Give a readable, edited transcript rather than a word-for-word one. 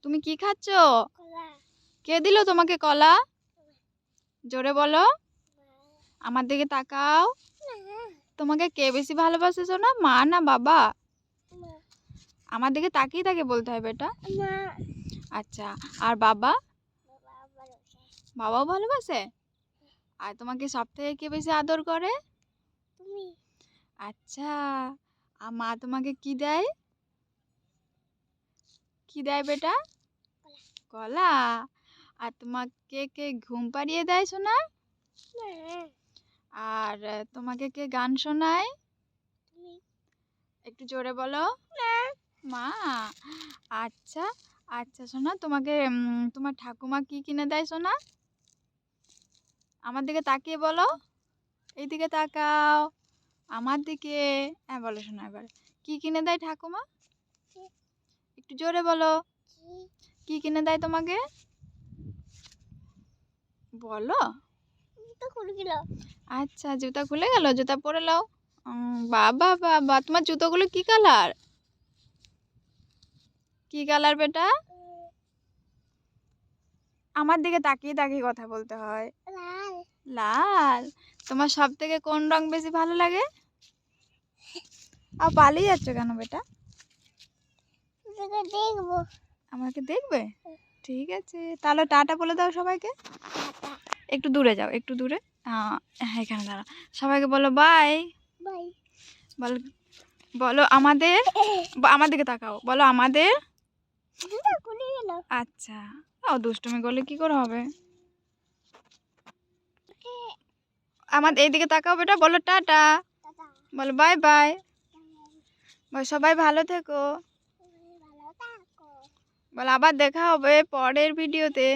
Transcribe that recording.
তুমি কি খাচ্ছ? কে দিল তোমাকে কলা? জোরে বলো। আমার দিকে তাকাও। তোমাকে কে বেশি ভালোবাসে সোনা, মা না বাবা? আমার দিকে তাকিয়ে তাকিয়ে বলতে হয় বেটা। আচ্ছা, আর বাবা? বাবাও ভালোবাসে। আর তোমাকে সব থেকে কে বেশি আদর করে? আচ্ছা, আর মা তোমাকে কি দেয়? কি দেয় বেটা? কলা। আর তোমাকে কে ঘুম পাড়িয়ে দেয় সোনা? আর তোমাকে কে গান শোনায়? একটু জোরে বলো। মা। আচ্ছা আচ্ছা সোনা, তোমাকে তোমার ঠাকুমা কি কিনে দেয় সোনা? আমার দিকে তাকিয়ে বলো। এইদিকে তাকাও, আমার দিকে। হ্যাঁ বলো শোনা এবার, কি কিনে দেয় ঠাকুমা? একটু জোরে বলো। কি কিনে দেয় তোমাকে? বলো। আচ্ছা, জুতা খুলে গেল, জুতা পরে নাও। বাবা বাবা, তোমার জুতোগুলো কি কালার? কি কালার বেটা? আমার দিকে তাকিয়ে তাকিয়ে কথা বলতে হয়। লাল। তোমার সব থেকে কোন রং বেশি ভালো লাগে? আর পালিয়ে যাচ্ছ কেন বেটা? দেখবো। আমাকে দেখবে? ঠিক আছে, তাহলে টাটা বলে দাও সবাইকে। একটু দূরে যাও, একটু দূরে। হ্যাঁ, এখানে দাঁড়া। সবাইকে বলো বাই। বাই। বলো, বলো আমাদের। আমার দিকে তাকাও, বলো আমাদের। আচ্ছা, ও দুষ্টুমি করলে কি করে হবে? আমার এইদিকে তাকাও বেটা, বলো টাটা। বলো বাই বাই। বলো সবাই ভালো থেকো। বলো আবার দেখা হবে পরের ভিডিওতে।